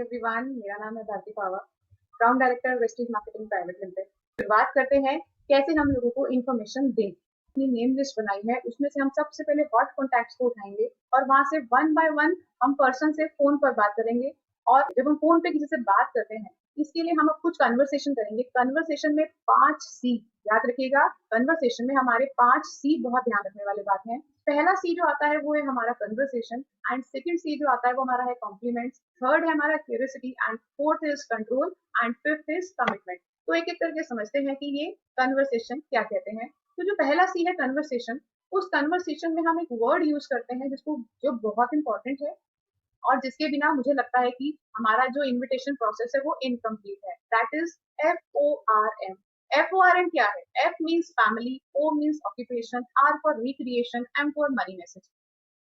Everyone, मेरा नाम है Bharti Pawa, ground director Vestige marketing private limited. शुरुआत करते हैं कैसे हम लोगों को इन्फॉर्मेशन दें। अपनी नेम लिस्ट बनाई है, उसमें से हम सबसे पहले हॉट कॉन्टैक्ट्स को उठाएंगे और वहां से वन बाय वन हम पर्सन से फोन पर बात करेंगे। और जब हम फोन पे किसी से बात करते हैं, इसके लिए हम अब कुछ कन्वर्सेशन करेंगे। कन्वर्सेशन में 5 सी याद रखिएगा। कन्वर्सेशन में हमारे 5 सी बहुत ध्यान रखने वाली बात है। पहला सी जो आता है वो है हमारा कन्वर्सेशन, एंड सेकंड सी जो आता है वो हमारा है कॉम्प्लीमेंट्स, थर्ड है हमारा curiosity, and fourth is control, and fifth is commitment. तो एक एक करके समझते हैं कि ये कन्वर्सेशन क्या कहते हैं। तो जो पहला सी है कन्वर्सेशन, उस कन्वर्सेशन में हम एक वर्ड यूज करते हैं जिसको जो बहुत इंपॉर्टेंट है और जिसके बिना मुझे लगता है कि हमारा जो इनविटेशन प्रोसेस है वो इनकम्प्लीट है। That is FORM। FORM क्या है? F means family, O means occupation, R for recreation, M for money message.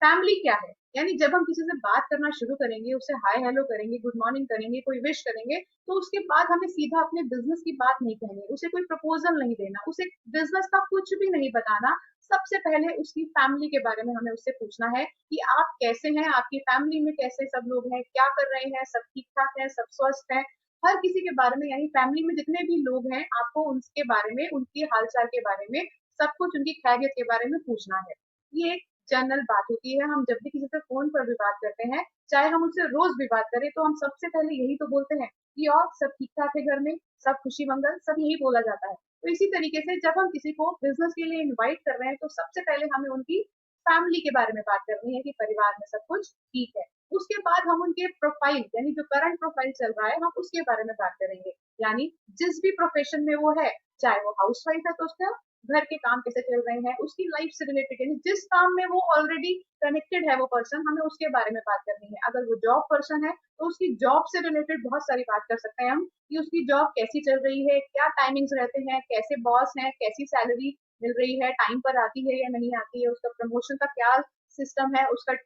Family क्या है? यानी जब हम किसी से बात करना शुरू करेंगे, उससे हाय हेलो करेंगे, गुड मॉर्निंग करेंगे, कोई विश करेंगे, तो उसके बाद हमें सीधा अपने बिजनेस की बात नहीं कहनी, उसे कोई प्रपोजल नहीं देना, उसे बिजनेस का कुछ भी नहीं बताना। सबसे पहले उसकी फैमिली के बारे में हमें उससे पूछना है कि आप कैसे हैं, आपकी फैमिली में कैसे सब लोग हैं, क्या कर रहे हैं, सब ठीक ठाक है, सब स्वस्थ है। हर किसी के बारे में, यानी फैमिली में जितने भी लोग हैं, आपको उनके बारे में, उनके हालचाल के बारे में, सब कुछ उनकी खैरियत के बारे में पूछना है। ये एक जनरल बात होती है। हम जब भी किसी से फोन पर भी बात करते हैं, चाहे हम उनसे रोज भी बात करें, तो हम सबसे पहले यही तो बोलते हैं कि और सब ठीक ठाक है, घर में सब खुशी मंगल, सब यही बोला जाता है। तो इसी तरीके से जब हम किसी को बिजनेस के लिए इनवाइट कर रहे हैं, तो सबसे पहले हमें उनकी फैमिली के बारे में बात करनी है कि परिवार में सब कुछ ठीक है। उसके बाद हम उनके प्रोफाइल, यानी जो करंट प्रोफाइल चल रहा है, हम उसके बारे में बात करेंगे। यानी जिस भी प्रोफेशन में वो है, चाहे वो हाउसवाइफ है तो उसका घर के काम कैसे चल रहे हैं, उसकी लाइफ से रिलेटेड, यानी जिस काम में वो ऑलरेडी कनेक्टेड है वो पर्सन, हमें उसके बारे में बात करनी है। अगर वो जॉब पर्सन है तो उसकी जॉब से रिलेटेड बहुत सारी बात कर सकते हैं हम कि उसकी जॉब कैसी चल रही है, क्या टाइमिंग्स रहते हैं, कैसे बॉस हैं, कैसी सैलरी मिल रही है, टाइम पर आती है या नहीं आती है, उसका प्रमोशन का क्या सिस्टम है, उसका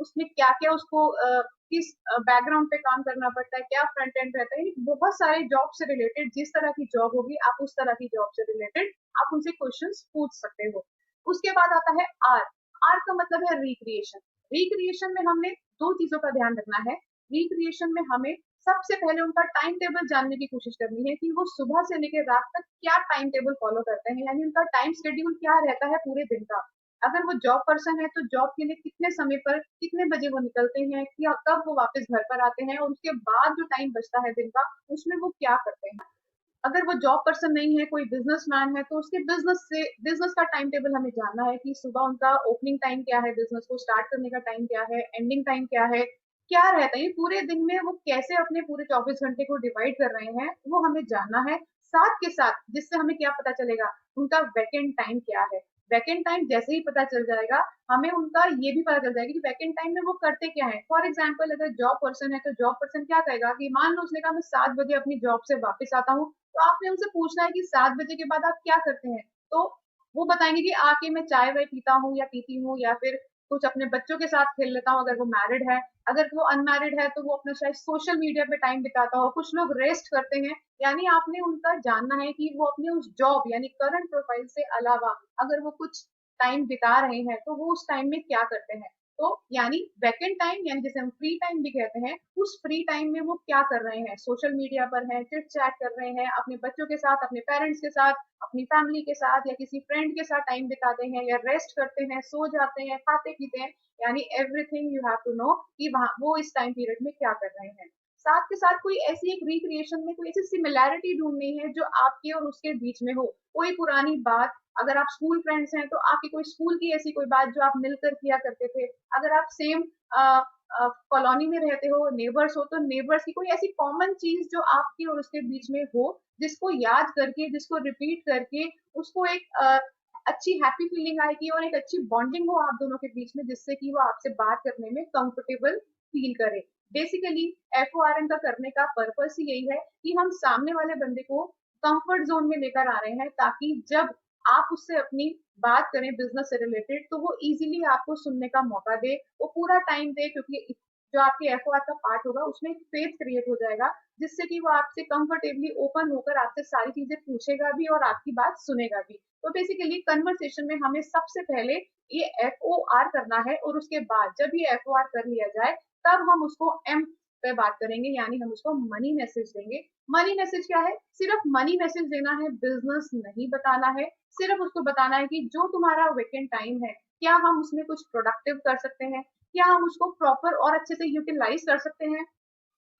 उसमें क्या क्या उसको किस बैकग्राउंड पे काम करना पड़ता है, क्या फ्रंट एंड रहता है। बहुत सारे जॉब से रिलेटेड, जिस तरह की जॉब होगी आप उस तरह की जॉब से रिलेटेड आप उनसे क्वेश्चंस पूछ सकते हो। उसके बाद आता है आर। आर का मतलब है रिक्रिएशन। रिक्रिएशन में हमने 2 चीजों का ध्यान रखना है। रिक्रिएशन में हमें सबसे पहले उनका टाइम टेबल जानने की कोशिश करनी है कि वो सुबह से लेकर रात तक क्या टाइम टेबल फॉलो करते हैं, यानी उनका टाइम शेड्यूल क्या रहता है पूरे दिन का। अगर वो जॉब पर्सन है तो जॉब के लिए कितने समय पर, कितने बजे वो निकलते हैं, या कब वो वापस घर पर आते हैं, और उसके बाद जो टाइम बचता है दिन का, उसमें वो क्या करते हैं। अगर वो जॉब पर्सन नहीं है, कोई बिजनेसमैन है, तो उसके बिजनेस का टाइम टेबल हमें जानना है कि सुबह उनका ओपनिंग टाइम क्या है, बिजनेस को स्टार्ट करने का टाइम क्या है, एंडिंग टाइम क्या रहता है, पूरे दिन में वो कैसे अपने पूरे 24 घंटे को डिवाइड कर रहे हैं, वो हमें जानना है। साथ के साथ जिससे हमें क्या पता चलेगा, उनका वैकेंट टाइम क्या है। वैकेंट टाइम जैसे ही पता चल जाएगा, हमें उनका ये भी पता चल जाएगा कि वैकेंट टाइम में वो करते क्या है। फॉर एग्जाम्पल, अगर जॉब पर्सन है तो जॉब पर्सन क्या कहेगा कि मान लो उसने कहा मैं 7 बजे अपनी जॉब से वापस आता हूँ, तो आपने उनसे पूछना है कि 7 बजे के बाद आप क्या करते हैं। तो वो बताएंगे कि आके मैं चाय वाय पीता हूँ या पीती हूँ, या फिर कुछ अपने बच्चों के साथ खेल लेता हूँ अगर वो मैरिड है। अगर वो अनमैरिड है तो वो अपना शायद सोशल मीडिया पे टाइम बिताता हो, कुछ लोग रेस्ट करते हैं। यानी आपने उनका जानना है कि वो अपने उस जॉब यानी करंट प्रोफाइल से अलावा अगर वो कुछ टाइम बिता रहे हैं तो वो उस टाइम में क्या करते हैं। तो यानी वैकेंट टाइम, यानी जिसे हम फ्री टाइम भी कहते हैं, उस फ्री टाइम में वो क्या कर रहे हैं, सोशल मीडिया पर हैं, चिट चैट कर रहे हैं, अपने बच्चों के साथ, अपने पेरेंट्स के साथ, अपनी फैमिली के साथ, या किसी फ्रेंड के साथ टाइम बिताते हैं, या रेस्ट करते हैं, सो जाते हैं, खाते पीते हैं। यानी everything you have to know कि वहां वो इस टाइम पीरियड में क्या कर रहे हैं। साथ के साथ कोई ऐसी एक रिक्रिएशन में कोई ऐसी सिमिलैरिटी ढूंढनी है जो आपके और उसके बीच में हो। कोई पुरानी बात, अगर आप स्कूल फ्रेंड्स हैं तो आपकी कोई स्कूल की ऐसी कोई बात जो आप मिलकर किया करते थे। अगर आप सेम कॉलोनी में रहते हो, नेबर्स हो, तो नेबर्स की कोई ऐसी कॉमन चीज जो आपकी और उसके बीच में हो, जिसको याद करके, जिसको रिपीट करके, उसको एक अच्छी हैप्पी फीलिंग आएगी और एक अच्छी बॉन्डिंग हो आप दोनों के बीच में, जिससे कि वो आपसे बात करने में कंफर्टेबल फील करे। बेसिकली FORM का करने का पर्पस ही यही है कि हम सामने वाले बंदे को कंफर्ट जोन में लेकर आ रहे हैं, ताकि जब आप उससे अपनी बात करें बिजनेस से रिलेटेड, तो वो इजीली आपको सुनने का मौका दे, वो पूरा टाइम दे, क्योंकि जो आपके FOR का पार्ट होगा उसमें एक फेथ क्रिएट हो जाएगा, जिससे कि वो आपसे कंफर्टेबली ओपन होकर आपसे सारी चीजें पूछेगा भी और आपकी बात सुनेगा भी। तो बेसिकली कन्वर्सेशन में हमें सबसे पहले ये FOR करना है, और उसके बाद जब ये FOR कर लिया जाए, तब हम उसको M पे बात करेंगे, यानी हम उसको मनी मैसेज देंगे। मनी मैसेज क्या है? सिर्फ मनी मैसेज देना है, बिजनेस नहीं बताना है। सिर्फ उसको बताना है कि जो तुम्हारा वेकेंट टाइम है, क्या हम उसमें कुछ प्रोडक्टिव कर सकते हैं, क्या हम उसको प्रॉपर और अच्छे से यूटिलाइज कर सकते हैं,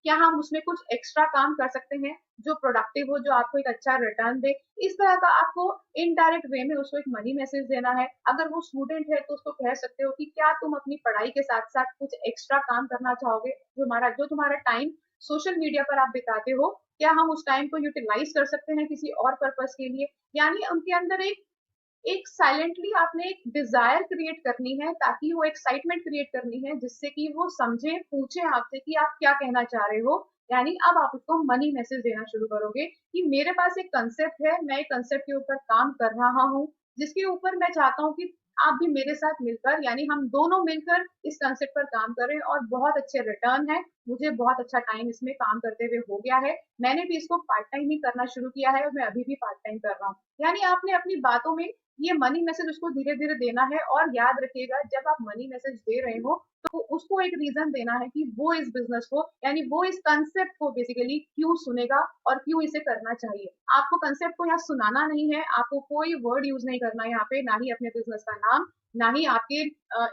क्या हम उसमें कुछ एक्स्ट्रा काम कर सकते हैं जो प्रोडक्टिव हो, जो आपको एक अच्छा रिटर्न दे। इस तरह का आपको इनडायरेक्ट वे में उसको एक मनी मैसेज देना है। अगर वो स्टूडेंट है तो उसको कह सकते हो कि क्या तुम अपनी पढ़ाई के साथ साथ कुछ एक्स्ट्रा काम करना चाहोगे, जो तुम्हारा टाइम सोशल मीडिया पर आप बिताते हो, क्या हम उस टाइम को यूटिलाइज कर सकते हैं किसी और पर्पस के लिए। यानी उनके अंदर एक साइलेंटली आपने एक डिजायर क्रिएट करनी है, ताकि वो एक्साइटमेंट क्रिएट करनी है, जिससे कि वो समझे, पूछे आपसे कि आप क्या कहना चाह रहे हो। यानी अब आप उसको मनी मैसेज देना शुरू करोगे कि मेरे पास एक कंसेप्ट है, मैं एक कंसेप्ट के ऊपर काम कर रहा हूँ, जिसके ऊपर मैं चाहता हूँ कि आप भी मेरे साथ मिलकर, यानी हम दोनों मिलकर इस कंसेप्ट पर काम करें, और बहुत अच्छे रिटर्न है। मुझे बहुत अच्छा टाइम इसमें काम करते हुए हो गया है। मैंने भी इसको पार्ट टाइम ही करना शुरू किया है और मैं अभी भी पार्ट टाइम कर रहा हूँ। यानी आपने अपनी बातों में ये मनी मैसेज उसको धीरे धीरे देना है। और याद रखिएगा, जब आप मनी मैसेज दे रहे हो तो उसको एक रीजन देना है कि वो इस बिजनेस को, यानी वो इस कंसेप्ट को बेसिकली क्यों सुनेगा और क्यों इसे करना चाहिए। आपको कंसेप्ट को यहाँ सुनाना नहीं है, आपको कोई वर्ड यूज नहीं करना है यहाँ पे, ना ही अपने बिजनेस का नाम, ना ही आपके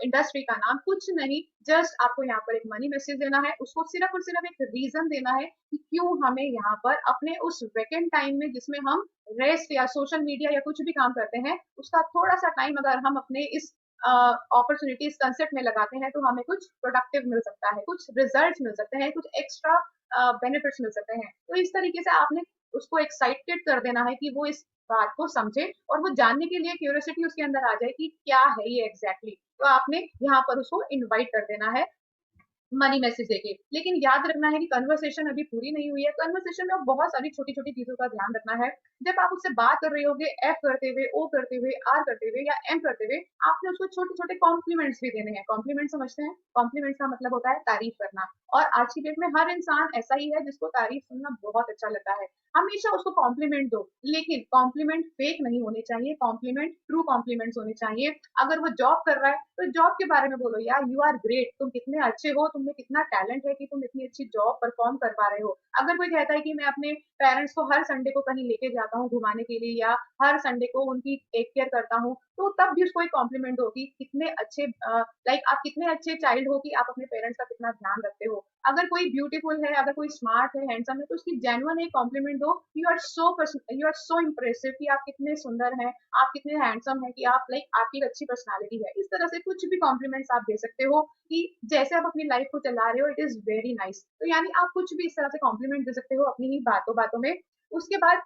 इंडस्ट्री का नाम, कुछ नहीं। जस्ट आपको यहाँ पर एक मनी मैसेज देना है, उसको सिर्फ और सिर्फ एक रीजन देना है कि क्यों हमें यहाँ पर अपने उस वेकेंट टाइम में, जिसमें हम रेस्ट या सोशल मीडिया या कुछ भी काम करते हैं, उसका थोड़ा सा टाइम अगर हम अपने इस अपॉर्चुनिटी, इस कंसेप्ट में लगाते हैं, तो हमें कुछ प्रोडक्टिव मिल सकता है, कुछ रिजल्ट मिल सकते हैं, कुछ एक्स्ट्रा बेनिफिट्स मिल सकते हैं। तो इस तरीके से आपने उसको एक्साइटेड कर देना है कि वो इस बात को समझे, और वो जानने के लिए क्यूरियोसिटी उसके अंदर आ जाए कि क्या है ये एग्जैक्टली। तो आपने यहाँ पर उसको इनवाइट कर देना है मनी मैसेज देके। लेकिन याद रखना है कि कन्वर्सेशन अभी पूरी नहीं हुई है। कन्वर्सेशन में बहुत सारी छोटी छोटी चीजों का ध्यान रखना है। जब आप उससे बात कर रहे होगे, एफ करते हुए, ओ करते हुए, आर करते हुए या एम करते हुए, आपने उसको छोटे छोटे कॉम्प्लीमेंट्स भी देने हैं। कॉम्प्लीमेंट समझते हैं? कॉम्प्लीमेंट्स का मतलब होता है तारीफ करना। और आज की डेट में हर इंसान ऐसा ही है जिसको तारीफ सुनना बहुत अच्छा लगता है। हमेशा उसको कॉम्प्लीमेंट दो, लेकिन कॉम्प्लीमेंट फेक नहीं होने चाहिए, कॉम्प्लीमेंट ट्रू कॉम्प्लीमेंट्स होने चाहिए। अगर वो जॉब कर रहा है तो जॉब के बारे में बोलो, यार यू आर ग्रेट, तुम कितने अच्छे हो, तुम में कितना टैलेंट है कि तुम इतनी अच्छी जॉब परफॉर्म कर पा रहे हो। अगर कोई कहता है कि मैं अपने पेरेंट्स को हर संडे को कहीं लेके जाता हूँ घुमाने के लिए, या हर संडे को उनकी टेक केयर करता हूँ, तो तब भी उसको एक कॉम्प्लीमेंट दो कि कितने अच्छे, लाइक आप कितने अच्छे चाइल्ड हो कि आप अपने पेरेंट्स का कितना ध्यान रखते हो। अगर कोई ब्यूटीफुल है, अगर कोई स्मार्ट है, हैंडसम है, तो उसकी जेन्युइन एक कॉम्प्लीमेंट दो, यू आर सो इम्प्रेसिव, कि आप कितने सुंदर हैं, आप कितने हैंडसम हैं, कि आप लाइक आपकी एक अच्छी पर्सनालिटी है। इस तरह से कुछ भी कॉम्प्लीमेंट्स आप दे सकते हो कि जैसे आप अपनी लाइफ को चला रहे हो, इट इज वेरी नाइस। तो यानी आप कुछ भी इस तरह से कॉम्प्लीमेंट दे सकते हो अपनी ही बातों बातों में। उसके बाद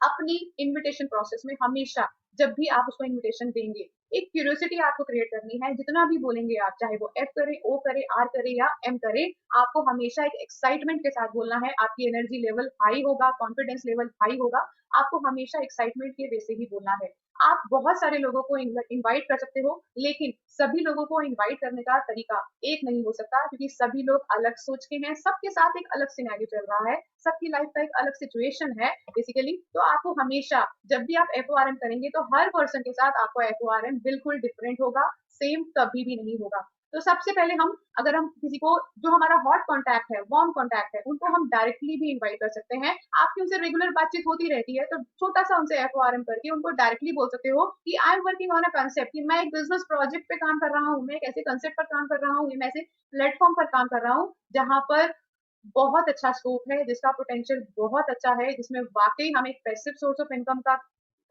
अपनी इनविटेशन प्रोसेस में हमेशा, जब भी आप उसको इनविटेशन देंगे, एक क्यूरियोसिटी आपको क्रिएट करनी है। जितना भी बोलेंगे आप, चाहे वो एफ करे, ओ करे, आर करे या एम करे, आपको हमेशा एक एक्साइटमेंट के साथ बोलना है। आपकी एनर्जी लेवल हाई होगा, कॉन्फिडेंस लेवल हाई होगा, आपको हमेशा एक्साइटमेंट के वे से ही बोलना है। आप बहुत सारे लोगों को इनवाइट कर सकते हो, लेकिन सभी लोगों को इनवाइट करने का तरीका एक नहीं हो सकता, क्योंकि सभी लोग अलग सोच के हैं, सबके साथ एक अलग सिनेरियो चल रहा है, सबकी लाइफ का एक अलग सिचुएशन है बेसिकली। तो आपको हमेशा, जब भी आप एफ करेंगे, तो हर पर्सन के साथ आपको एफ बिल्कुल डिफरेंट होगा, सेम कभी भी नहीं होगा। तो सबसे पहले हम, अगर हम किसी को, जो हमारा हॉट कॉन्टैक्ट है, वार्म कॉन्टैक्ट है, उनको हम डायरेक्टली भी इनवाइट कर सकते हैं। आपकी उनसे रेगुलर बातचीत होती रहती है, तो छोटा सा उनसे एफ करके उनको डायरेक्टली बोल सकते हो कि I am working on a concept, कि मैं एक बिजनेस प्रोजेक्ट पे काम कर रहा हूँ, मैं एक ऐसे कंसेप्ट पर काम कर रहा हूँ, मैं ऐसे प्लेटफॉर्म पर काम कर रहा हूँ जहां पर बहुत अच्छा स्कोप है, जिसका पोटेंशियल बहुत अच्छा है, जिसमें वाकई हमें एक पैसिव सोर्स ऑफ इनकम का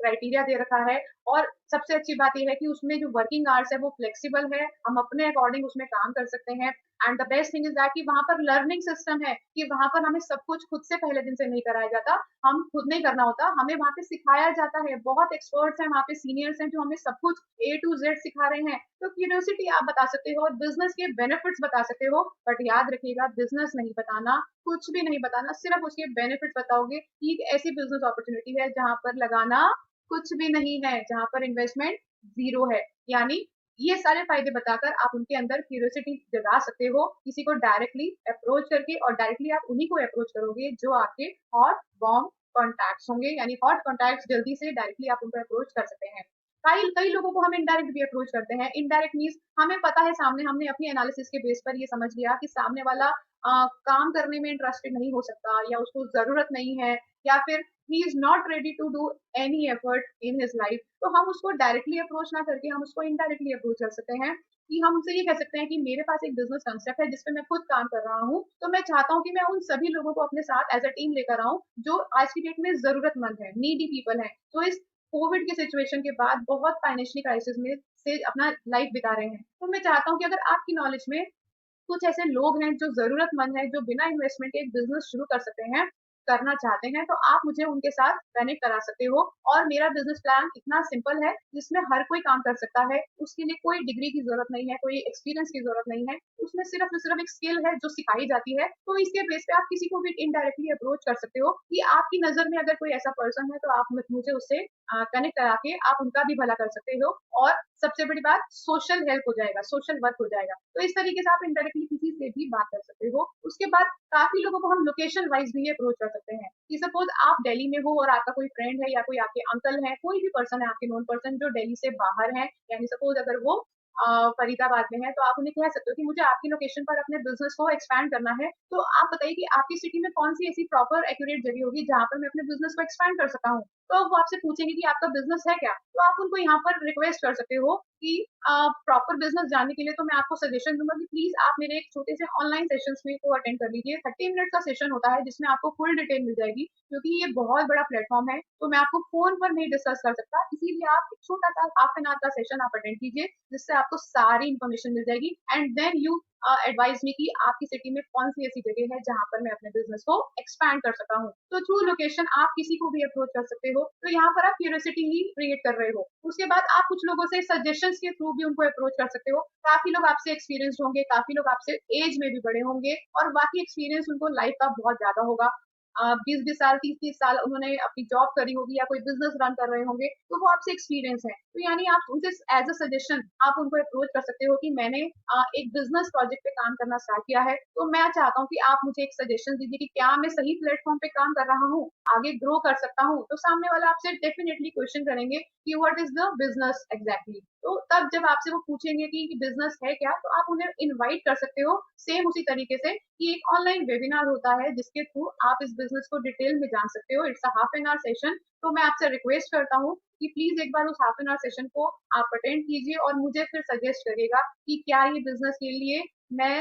क्राइटेरिया दे रखा है। और सबसे अच्छी बात यह है कि उसमें जो वर्किंग आवर्स है वो फ्लेक्सिबल है, हम अपने अकॉर्डिंग उसमें काम कर सकते हैं। And the best thing is that कि वहां पर लर्निंग सिस्टम है, कि वहां पर हमें सब कुछ खुद से पहले दिन से नहीं कराया जाता, हम खुद नहीं करना होता, हमें वहां पे सिखाया जाता है। बहुत एक्सपर्ट्स हैं वहां पे, सीनियर्स हैं जो हमें सब कुछ ए टू जेड सिखा रहे हैं। तो क्यूरियोसिटी आप बता सकते हो और बिजनेस के बेनिफिट्स बता सकते हो, बट याद रखिएगा, बिजनेस नहीं बताना, कुछ भी नहीं बताना, सिर्फ उसके बेनिफिट्स बताओगे कि एक ऐसी बिजनेस अपॉर्चुनिटी है जहां पर लगाना कुछ भी नहीं है, जहां पर इन्वेस्टमेंट जीरो है। यानी ये सारे फायदे बताकर आप उनके अंदर क्यूरियोसिटी जगा सकते हो, किसी को डायरेक्टली अप्रोच करके। और डायरेक्टली आप उन्हीं को अप्रोच करोगे जो आपके हॉट वार्म कॉन्टैक्ट्स होंगे, यानी हॉट कॉन्टैक्ट्स जल्दी से डायरेक्टली आप उनको अप्रोच कर सकते हैं। कई कई लोगों को हम इनडायरेक्ट भी अप्रोच करते हैं। इनडायरेक्ट मीन्स हमें पता है, सामने हमने अपनी एनालिसिस के बेस पर ये समझ लिया कि सामने वाला काम करने में इंटरेस्टेड नहीं हो सकता, या उसको जरूरत नहीं है, या फिर he is not ready to do any effort in his life, तो हम उसको डायरेक्टली अप्रोच ना करके हम उसको इनडायरेक्टली अप्रोच कर सकते हैं। कि हम उनसे ये कह सकते हैं कि मेरे पास एक बिजनेस कंसेप्ट है जिसपे मैं खुद काम कर रहा हूँ, तो मैं चाहता हूँ कि मैं उन सभी लोगों को अपने साथ एज अ टीम लेकर आऊं जो आज की डेट में जरूरतमंद है, नीडी पीपल है, जो इस कोविड के सिचुएशन के बाद बहुत फाइनेंशियली क्राइसिस में से अपना लाइफ बिता रहे हैं। तो मैं चाहता हूँ कि अगर आपकी नॉलेज में कुछ ऐसे लोग हैं जो जरूरतमंद हैं, जो बिना इन्वेस्टमेंट के एक बिजनेस शुरू कर सकते हैं, करना चाहते हैं, तो आप मुझे उनके साथ कनेक्ट करा सकते हो। और मेरा बिजनेस प्लान इतना सिंपल है जिसमें हर कोई काम कर सकता है, उसके लिए कोई डिग्री की जरूरत नहीं है, कोई एक्सपीरियंस की जरूरत नहीं है, उसमें सिर्फ और सिर्फ एक स्किल है जो सिखाई जाती है। तो इसके बेस पे आप किसी को भी इनडायरेक्टली अप्रोच कर सकते हो कि आपकी नजर में अगर कोई ऐसा पर्सन है, तो आप मुझे उससे कनेक्ट करा के आप उनका भी भला कर सकते हो। और सबसे बड़ी बात, सोशल हेल्प हो जाएगा, सोशल वर्क हो जाएगा। तो इस तरीके से आप इनडायरेक्टली किसी से भी बात कर सकते हो। उसके बाद काफी लोगों को हम लोकेशन वाइज भी अप्रोच कर सकते हैं कि सपोज आप दिल्ली में हो और आपका कोई फ्रेंड है या कोई आपके अंकल है, कोई भी पर्सन है आपके नोन पर्सन जो दिल्ली से बाहर है, यानी सपोज अगर वो फरीदाबाद में है, तो आप उन्हें कह सकते हो कि मुझे आपकी लोकेशन पर अपने बिजनेस को एक्सपैंड करना है। तो आप बताइए कि आपकी सिटी में कौन सी ऐसी प्रॉपर एक्यूरेट जगह होगी जहां पर मैं अपने बिजनेस को एक्सपैंड कर सकता हूँ। तो वो आपसे पूछेंगे कि आपका बिजनेस है क्या, तो आप उनको यहाँ पर रिक्वेस्ट कर सकते हो कि प्रॉपर बिजनेस जानने के लिए तो मैं आपको सजेशन दूंगा कि प्लीज आप मेरे एक छोटे से ऑनलाइन सेशंस में को अटेंड कर लीजिए। 30 मिनट का सेशन होता है जिसमें आपको फुल डिटेल मिल जाएगी, क्योंकि ये बहुत बड़ा प्लेटफॉर्म है, तो मैं आपको फोन पर नहीं डिस्कस कर सकता, इसीलिए आप एक छोटा सा हाफ एन आवर का सेशन आप अटेंड कीजिए, जिससे आपको सारी इन्फॉर्मेशन मिल जाएगी। एंड देन यू एडवाइस मी कि आपकी सिटी में कौन सी ऐसी जगह है जहां पर मैं अपने बिजनेस को एक्सपैंड कर सकता हूँ। तो थ्रू लोकेशन आप किसी को भी अप्रोच कर सकते हो, तो यहाँ पर आप क्यूरियोसिटी ही क्रिएट कर रहे हो। उसके बाद आप कुछ लोगों से सजेशंस के थ्रू भी उनको अप्रोच कर सकते हो। काफी लोग आपसे एक्सपीरियंस होंगे, काफी लोग आपसे एज में भी बड़े होंगे, और बाकी एक्सपीरियंस उनको लाइफ का बहुत ज्यादा होगा। 20-20 साल, 30-30 साल उन्होंने अपनी जॉब करी होगी या कोई बिजनेस रन कर रहे होंगे, तो वो आपसे एक्सपीरियंस है। तो यानी आप उनसे एज अ सजेशन आप उनको अप्रोच कर सकते हो कि मैंने एक बिजनेस प्रोजेक्ट पे काम करना स्टार्ट किया है, तो मैं चाहता हूँ कि आप मुझे एक सजेशन दीजिए कि क्या मैं सही प्लेटफॉर्म पे काम कर रहा हूँ, आगे ग्रो कर सकता हूँ। तो सामने वाला आपसे डेफिनेटली क्वेश्चन करेंगे कि what is the business exactly. तो तब जब आपसे वो पूछेंगे कि बिजनेस है क्या, तो आप उन्हें इनवाइट कर सकते हो सेम उसी तरीके से कि एक ऑनलाइन वेबिनार होता है जिसके थ्रू आप इस बिजनेस को डिटेल में जान सकते हो। It's a half an hour session. तो मैं आपसे रिक्वेस्ट करता हूँ कि प्लीज एक बार उस हाफ एन आवर सेशन को आप अटेंड कीजिए और मुझे फिर सजेस्ट करिएगा कि क्या ये बिजनेस के लिए मैं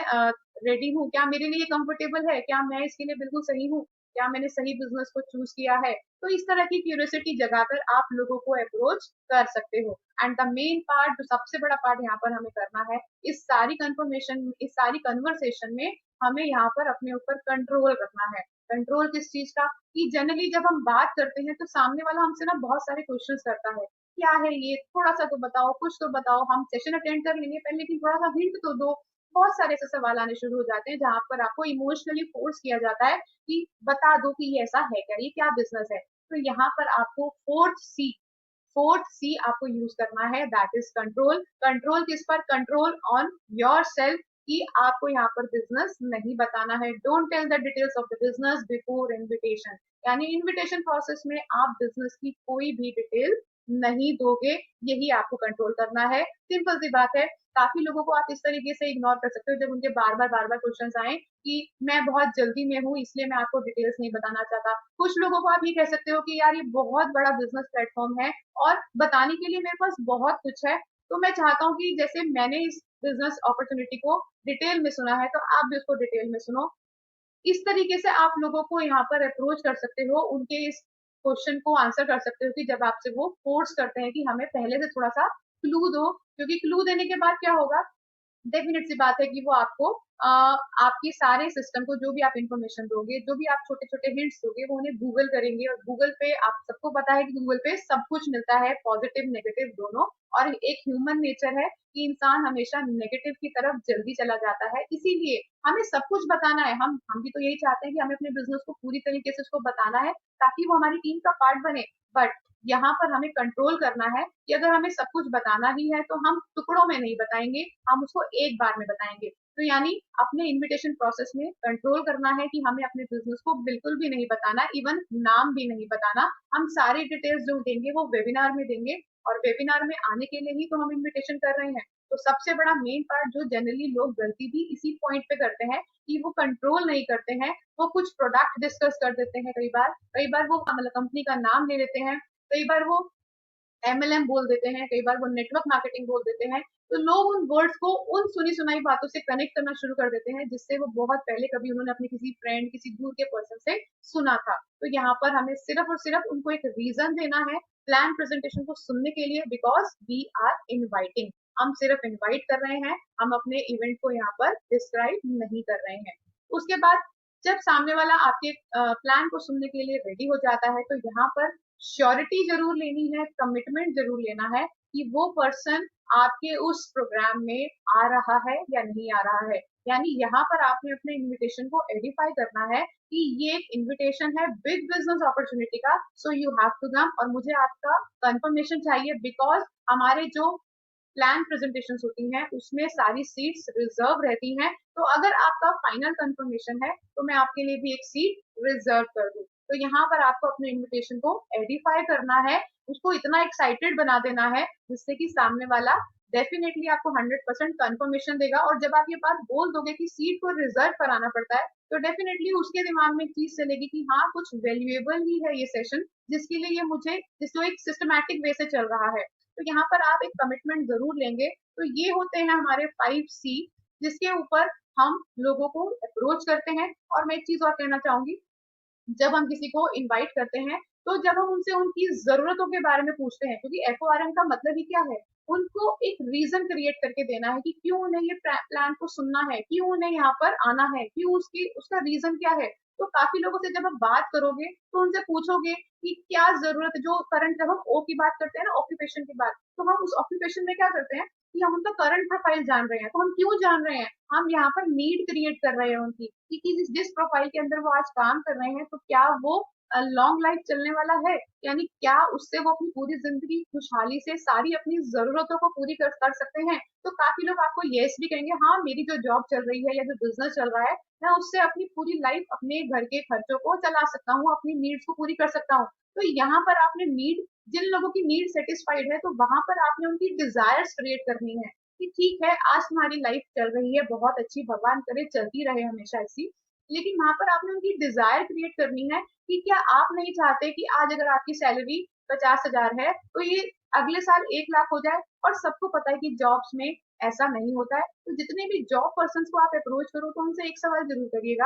रेडी हूँ, क्या मेरे लिए कंफर्टेबल है, क्या मैं इसके लिए बिल्कुल सही हूँ, क्या मैंने सही बिजनेस को चूज किया है। तो इस तरह की क्यूरियोसिटी जगाकर आप लोगों को अप्रोच कर सकते हो। एंड द मेन पार्ट, जो सबसे बड़ा पार्ट यहाँ पर हमें करना है, इस सारी कंफर्मेशन, इस सारी कन्वर्सेशन में हमें यहाँ पर अपने ऊपर कंट्रोल रखना है। कंट्रोल किस चीज का, कि जनरली जब हम बात करते हैं तो सामने वाला हमसे ना बहुत सारे क्वेश्चंस करता है, क्या है ये, थोड़ा सा तो बताओ, कुछ तो बताओ, हम सेशन अटेंड कर लेंगे पहले, लेकिन थोड़ा सा हिंट तो दो। बहुत सारे ऐसे सवाल आने शुरू हो जाते हैं जहां पर आपको इमोशनली फोर्स किया जाता है कि बता दो कि ये ऐसा है क्या, ये क्या बिजनेस है। तो यहाँ पर आपको फोर्थ सी आपको यूज करना है, दैट इज कंट्रोल। कंट्रोल किस पर, कंट्रोल ऑन योर सेल्फ, कि आपको यहाँ पर बिजनेस नहीं बताना है। Don't tell the details of the business before invitation, यानी इनविटेशन प्रोसेस में आप बिजनेस की कोई भी डिटेल नहीं दोगे, यही आपको कंट्रोल करना है। सिंपल सी बात है। काफी लोगों को आप इस तरीके से इग्नोर कर सकते हो जब उनके बार बार क्वेश्चन आए कि मैं बहुत जल्दी में हूँ इसलिए मैं आपको डिटेल्स नहीं बताना चाहता। कुछ लोगों को आप ये कह सकते हो कि यार ये बहुत बड़ा बिजनेस प्लेटफॉर्म है और बताने के लिए मेरे पास बहुत कुछ है, तो मैं चाहता हूँ कि जैसे मैंने इस बिजनेस अपॉर्चुनिटी को डिटेल में सुना है, तो आप भी उसको डिटेल में सुनो। इस तरीके से आप लोगों को यहाँ पर अप्रोच कर सकते हो, उनके इस क्वेश्चन को आंसर कर सकते हो कि जब आपसे वो फोर्स करते हैं कि हमें पहले से थोड़ा सा क्लू दो, क्योंकि क्लू देने के बाद क्या होगा, डेफिनेट सी बात है कि वो आपको आपके सारे सिस्टम को जो भी आप इंफॉर्मेशन दोगे, जो भी आप छोटे छोटे हिंट्स दोगे, वो उन्हें गूगल करेंगे। और गूगल पे आप सबको पता है कि गूगल पे सब कुछ मिलता है, पॉजिटिव नेगेटिव दोनों। और एक ह्यूमन नेचर है कि इंसान हमेशा नेगेटिव की तरफ जल्दी चला जाता है, इसीलिए हमें सब कुछ बताना है। हम भी तो यही चाहते हैं कि हमें अपने बिजनेस को पूरी तरीके से उसको बताना है ताकि वो हमारी टीम का पार्ट बने। बट यहाँ पर हमें कंट्रोल करना है कि अगर हमें सब कुछ बताना ही है तो हम टुकड़ों में नहीं बताएंगे, हम उसको एक बार में बताएंगे। तो यानी अपने इनविटेशन प्रोसेस में कंट्रोल करना है कि हमें अपने बिजनेस को बिल्कुल भी नहीं बताना, इवन नाम भी नहीं बताना। हम सारी डिटेल्स जो देंगे वो वेबिनार में देंगे, और वेबिनार में आने के लिए ही तो हम इनविटेशन कर रहे हैं। तो सबसे बड़ा मेन पार्ट जो जनरली लोग गलती भी इसी पॉइंट पे करते हैं कि वो कंट्रोल नहीं करते हैं। वो कुछ प्रोडक्ट डिस्कस कर देते हैं, कई बार वो मतलब कंपनी का नाम ले लेते हैं, कई बार वो एमएलएम बोल देते हैं, कई बार वो नेटवर्क मार्केटिंग बोल देते हैं। तो लोग उन वर्ड्स को उन सुनी सुनाई बातों से कनेक्ट करना शुरू कर देते हैं जिससे वो बहुत पहले कभी उन्होंने अपने किसी फ्रेंड, किसी दूर के पर्सन से सुना था। तो यहाँ पर हमें सिर्फ और सिर्फ उनको एक रीजन देना है प्लान प्रेजेंटेशन को सुनने के लिए, बिकॉज वी आर इनवाइटिंग। हम सिर्फ इनवाइट कर रहे हैं, हम अपने इवेंट को यहाँ पर डिस्क्राइब नहीं कर रहे हैं। उसके बाद जब सामने वाला आपके प्लान को सुनने के लिए रेडी हो जाता है तो यहाँ पर श्योरिटी जरूर लेनी है, कमिटमेंट जरूर लेना है कि वो पर्सन आपके उस प्रोग्राम में आ रहा है या नहीं आ रहा है। यानी यहाँ पर आपने अपने इनविटेशन को एडिफाई करना है कि ये एक इनविटेशन है बिग बिजनेस अपॉर्चुनिटी का, so you have to come और मुझे आपका कंफर्मेशन चाहिए, बिकॉज हमारे जो प्लान प्रेजेंटेशन होती हैं उसमें सारी सीट्स रिजर्व रहती हैं। तो अगर आपका फाइनल कंफर्मेशन है तो मैं आपके लिए भी एक सीट रिजर्व कर दूं। तो यहाँ पर आपको अपने इनविटेशन को एडिफाई करना है, उसको इतना एक्साइटेड बना देना है जिससे कि सामने वाला डेफिनेटली आपको 100% कंफर्मेशन देगा। और जब आप ये बात बोल दोगे कि सीट को रिजर्व कराना पड़ता है तो डेफिनेटली उसके दिमाग में चीज चलेगी कि हाँ कुछ वैल्यूएबल ही है ये सेशन, जिसके लिए ये मुझे जिसको एक सिस्टमैटिक वे से चल रहा है। तो यहाँ पर आप एक कमिटमेंट जरूर लेंगे। तो ये होते हैं हमारे 5C जिसके ऊपर हम लोगों को अप्रोच करते हैं। और मैं एक चीज और कहना चाहूंगी, जब हम किसी को इनवाइट करते हैं तो जब हम उनसे उनकी जरूरतों के बारे में पूछते हैं, क्योंकि एफओआरएम का मतलब ही क्या है, उनको एक रीजन क्रिएट करके देना है कि क्यों उन्हें ये प्लान को सुनना है, क्यों उन्हें यहाँ पर आना है, क्यों उसकी उसका रीजन क्या है। तो काफी लोगों से जब आप बात करोगे तो उनसे पूछोगे कि क्या जरूरत है, जो करंट, जब हम ओ की बात करते हैं ना, ऑक्यूपेशन की बात, तो हम उस ऑक्यूपेशन में क्या करते हैं कि हम उनका करंट प्रोफाइल जान रहे हैं। तो हम क्यों जान रहे हैं, हम यहाँ पर नीड क्रिएट कर रहे हैं उनकी कि जिस प्रोफाइल के अंदर वो आज काम कर रहे हैं तो क्या वो लॉन्ग लाइफ चलने वाला है, यानी क्या उससे वो अपनी पूरी जिंदगी खुशहाली से सारी अपनी जरूरतों को पूरी कर सकते हैं। तो काफी लोग आपको यस भी कहेंगे, हाँ मेरी जो जॉब चल रही है या जो बिजनेस चल रहा है मैं उससे अपनी पूरी लाइफ अपने घर के खर्चों को चला सकता हूँ, अपनी नीड्स को पूरी कर सकता हूँ। तो यहाँ पर आपने नीड, जिन लोगों की नीड सेटिस्फाइड है तो वहां पर आपने उनकी डिजायर्स क्रिएट करनी है कि ठीक है आज तुम्हारी लाइफ चल रही है बहुत अच्छी, भगवान करे चलती रहे हमेशा ऐसी, लेकिन वहां पर आपने उनकी डिजायर क्रिएट करनी है कि क्या आप नहीं चाहते कि आज अगर आपकी सैलरी 50,000 है तो ये अगले साल 1 लाख हो जाए। और सबको पता है कि जॉब्स में ऐसा नहीं होता है। तो जितने भी जॉब पर्सन को आप अप्रोच करो तो उनसे एक सवाल जरूर करिएगा,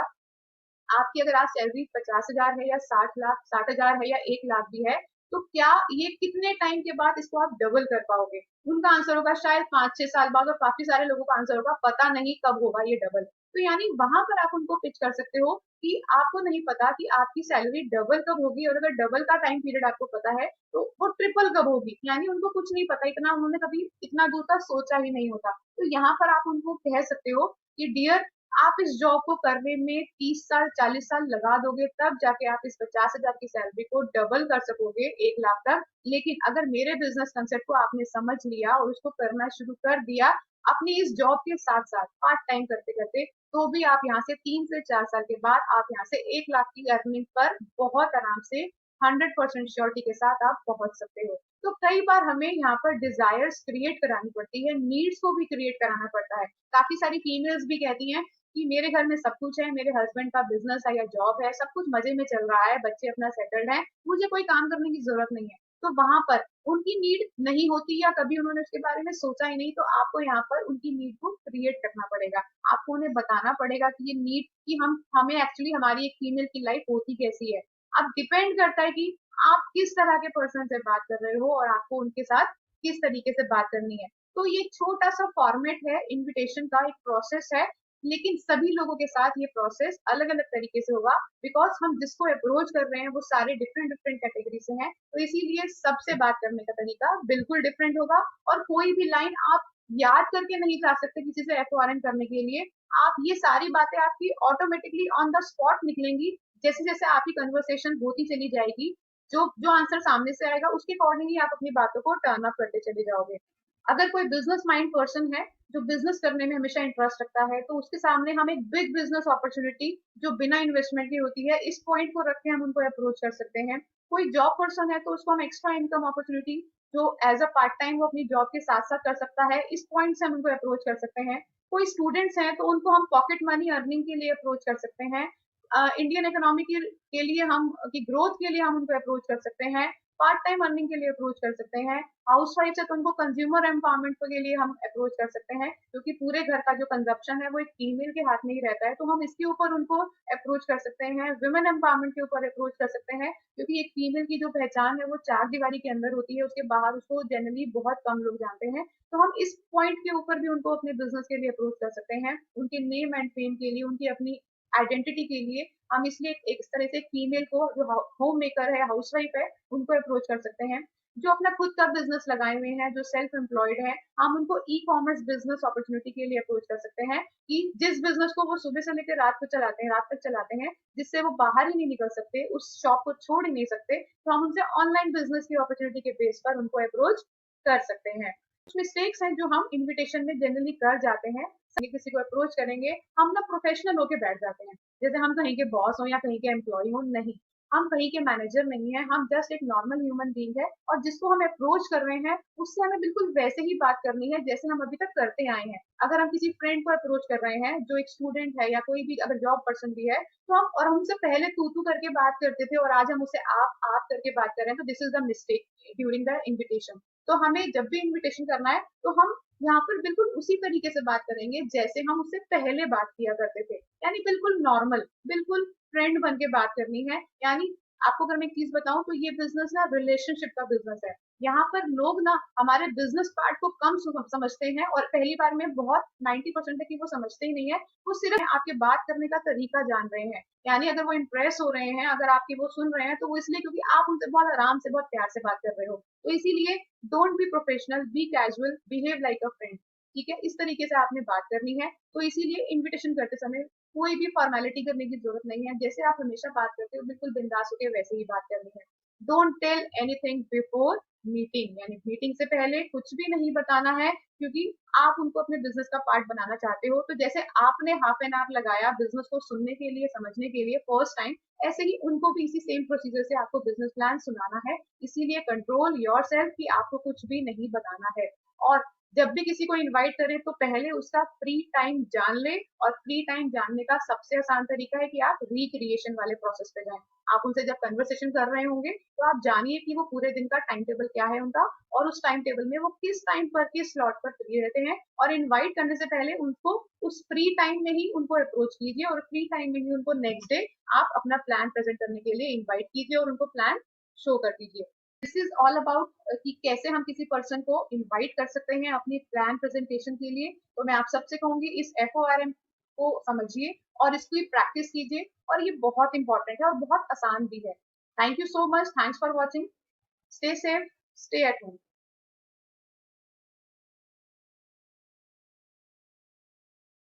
आपकी अगर आज सैलरी 50,000 है या 60 लाख, 60,000 है या 1 लाख भी है, तो क्या ये कितने टाइम के बाद इसको आप डबल कर पाओगे। उनका आंसर होगा शायद 5-6 साल बाद, और काफी सारे लोगों का आंसर होगा पता नहीं कब होगा ये डबल। तो यानी वहां पर आप उनको पिच कर सकते हो कि आपको नहीं पता कि आपकी सैलरी डबल कब होगी, और अगर डबल का टाइम पीरियड आपको पता है तो वो ट्रिपल कब होगी, यानी उनको कुछ नहीं पता, इतना उन्होंने कभी इतना दूर का सोचा ही नहीं होता। तो यहाँ पर आप उनको कह सकते हो कि डियर, आप इस जॉब को करने में 30 साल 40 साल लगा दोगे तब जाके आप इस 50,000 की सैलरी को डबल कर सकोगे 1 लाख तक। लेकिन अगर मेरे बिजनेस कंसेप्ट को आपने समझ लिया और उसको करना शुरू कर दिया अपनी इस जॉब के साथ साथ पार्ट टाइम करते करते, तो भी आप यहाँ से 3 से 4 साल के बाद आप यहाँ से 1 लाख की अर्निंग पर बहुत आराम से 100% श्योरिटी के साथ आप पहुंच सकते हो। तो कई बार हमें यहाँ पर डिजायर्स क्रिएट करानी पड़ती है, नीड्स को भी क्रिएट कराना पड़ता है। काफी सारी फीमेल्स भी कहती हैं कि मेरे घर में सब कुछ है, मेरे हस्बैंड का बिजनेस है या जॉब है, सब कुछ मजे में चल रहा है, बच्चे अपना सेटल्ड है, मुझे कोई काम करने की जरूरत नहीं है। तो वहां पर उनकी नीड नहीं होती या कभी उन्होंने उसके बारे में सोचा ही नहीं, तो आपको यहाँ पर उनकी नीड को क्रिएट करना पड़ेगा। आपको उन्हें बताना पड़ेगा कि ये नीड कि हम हमें एक्चुअली हमारी एक फीमेल की लाइफ होती कैसी है। अब डिपेंड करता है कि आप किस तरह के पर्सन से बात कर रहे हो और आपको उनके साथ किस तरीके से बात करनी है। तो ये छोटा सा फॉर्मेट है, इनविटेशन का एक प्रोसेस है, लेकिन सभी लोगों के साथ ये प्रोसेस अलग अलग तरीके से होगा, बिकॉज हम जिसको अप्रोच कर रहे हैं वो सारे डिफरेंट डिफरेंट कैटेगरी से हैं। तो इसीलिए सबसे बात करने का तरीका बिल्कुल डिफरेंट होगा। और कोई भी लाइन आप याद करके नहीं जा सकते किसी से एफओआरएन करने के लिए। आप ये सारी बातें आपकी ऑटोमेटिकली ऑन द स्पॉट निकलेंगी, जैसे जैसे आपकी कन्वर्सेशन होती चली जाएगी, जो जो आंसर सामने से आएगा उसके अकॉर्डिंगली आप अपनी बातों को टर्न अप करते चले जाओगे। अगर कोई बिजनेस माइंड पर्सन है जो बिजनेस करने में हमेशा इंटरेस्ट रखता है, तो उसके सामने हम एक बिग बिजनेस अपॉर्चुनिटी जो बिना इन्वेस्टमेंट की होती है, इस पॉइंट को रख के हम उनको अप्रोच कर सकते हैं। कोई जॉब पर्सन है तो उसको हम एक्स्ट्रा इनकम अपॉर्चुनिटी जो एज अ पार्ट टाइम वो अपनी जॉब के साथ साथ कर सकता है, इस पॉइंट से हम उनको अप्रोच कर सकते हैं। कोई स्टूडेंट्स हैं तो उनको हम पॉकेट मनी अर्निंग के लिए अप्रोच कर सकते हैं। इंडियन इकोनॉमी के लिए हम की ग्रोथ के लिए हम उनको अप्रोच कर सकते हैं। पार्ट टाइम अर्निंग के लिए अप्रोच कर सकते हैं। हाउस वाइफ है तो उनको कंज्यूमर एम्पावरमेंट के लिए हम अप्रोच कर सकते हैं, क्योंकि पूरे घर का जो कंजप्शन है वो एक फीमेल के हाथ में ही रहता है, तो हम इसके ऊपर उनको अप्रोच कर सकते हैं। वुमेन एम्पावरमेंट के ऊपर अप्रोच कर सकते हैं, क्योंकि एक फीमेल की जो पहचान है वो चार दीवारी के अंदर होती है, उसके बाहर उसको जनरली बहुत कम लोग जानते हैं। तो हम इस पॉइंट के ऊपर भी उनको अपने बिजनेस के लिए अप्रोच कर सकते हैं, उनके नेम एंड फेम के लिए, उनकी अपनी आइडेंटिटी के लिए। हम इसलिए एक इस तरह से फीमेल को जो होम मेकर है, हाउस वाइफ है, उनको अप्रोच कर सकते हैं। जो अपना खुद का बिजनेस लगाए हुए हैं, जो सेल्फ एम्प्लॉयड है, हम उनको ई कॉमर्स बिजनेस अपॉर्चुनिटी के लिए अप्रोच कर सकते हैं, कि जिस बिजनेस को वो सुबह से लेकर रात को चलाते हैं, रात तक चलाते हैं, जिससे वो बाहर ही नहीं निकल सकते, उस शॉप को छोड़ ही नहीं सकते, तो हम उनसे ऑनलाइन बिजनेस की अपॉर्चुनिटी के बेस पर उनको अप्रोच कर सकते हैं। कुछ मिस्टेक्स हैं जो हम इनविटेशन में जनरली कर जाते हैं। किसी को अप्रोच करेंगे, हम ना प्रोफेशनल होके बैठ जाते हैं, जैसे हम कहीं के बॉस हो या कहीं के एम्प्लॉय हो। नहीं, हम कहीं के मैनेजर नहीं है, हम जस्ट एक नॉर्मल ह्यूमन बीइंग है, और जिसको हम अप्रोच कर रहे हैं उससे हमें बिल्कुल वैसे ही बात करनी है जैसे हम अभी तक करते आए हैं। अगर हम किसी फ्रेंड को अप्रोच कर रहे हैं जो एक स्टूडेंट है या कोई भी अगर जॉब पर्सन भी है, तो हम उनसे पहले तू करके बात करते थे और आज हम उससे आप करके बात कर रहे हैं, तो this is the mistake during the invitation. तो हमें जब भी इन्विटेशन करना है तो हम यहाँ पर बिल्कुल उसी तरीके से बात करेंगे जैसे हम उससे पहले बात किया करते थे, यानी बिल्कुल नॉर्मल, बिल्कुल फ्रेंड बन के बात करनी है। यानी आपको अगर मैं एक चीज बताऊं तो ये बिजनेस ना रिलेशनशिप का बिजनेस है। यहाँ पर लोग ना हमारे बिजनेस पार्ट को कम समझते हैं, और पहली बार में बहुत 90% है कि वो समझते ही नहीं है। वो सिर्फ आपके बात करने का तरीका जान रहे हैं, यानी अगर वो इम्प्रेस हो रहे हैं, अगर आपकी वो सुन रहे हैं, तो वो इसलिए क्योंकि आप उनसे बहुत आराम से, बहुत प्यार से बात कर रहे हो। तो इसीलिए don't be professional, be casual, behave like a friend. ठीक है, इस तरीके से आपने बात करनी है। तो इसीलिए इन्विटेशन करते समय कोई भी फॉर्मेलिटी करने की जरूरत नहीं है, जैसे आप हमेशा बात करते हो बिल्कुल बिंदास होकर वैसे ही बात करनी है। Don't tell anything before meeting, यानी मीटिंग से पहले कुछ भी नहीं बताना है, क्योंकि आप उनको अपने बिजनेस का पार्ट बनाना चाहते हो। तो जैसे आपने हाफ एन आवर लगाया बिजनेस को सुनने के लिए, समझने के लिए फर्स्ट टाइम, ऐसे ही उनको भी इसी सेम प्रोसीजर से आपको बिजनेस प्लान सुनाना है। इसीलिए कंट्रोल योरसेल्फ कि आपको कुछ भी नहीं बताना है। और जब भी किसी को इनवाइट करें तो पहले उसका फ्री टाइम जान ले, और फ्री टाइम जानने का सबसे आसान तरीका है कि आप रिक्रिएशन वाले प्रोसेस पे जाएं। आप उनसे जब कन्वर्सेशन कर रहे होंगे तो आप जानिए कि वो पूरे दिन का टाइम टेबल क्या है उनका, और उस टाइम टेबल में वो किस टाइम पर किस स्लॉट पर फ्री रहते हैं। और इनवाइट करने से पहले उनको उस फ्री टाइम में ही उनको अप्रोच कीजिए, और फ्री टाइम में ही उनको नेक्स्ट डे आप अपना प्लान प्रेजेंट करने के लिए इनवाइट कीजिए और उनको प्लान शो कर दीजिए। दिस इज ऑल अबाउट कि कैसे हम किसी पर्सन को इनवाइट कर सकते हैं अपनी प्लान प्रेजेंटेशन के लिए। तो मैं आप सबसे कहूंगी इस FORM को समझिए और इसकी प्रैक्टिस कीजिए, और ये बहुत इंपॉर्टेंट है और बहुत आसान भी है। Thank you so much, thanks for watching, stay safe, stay at home.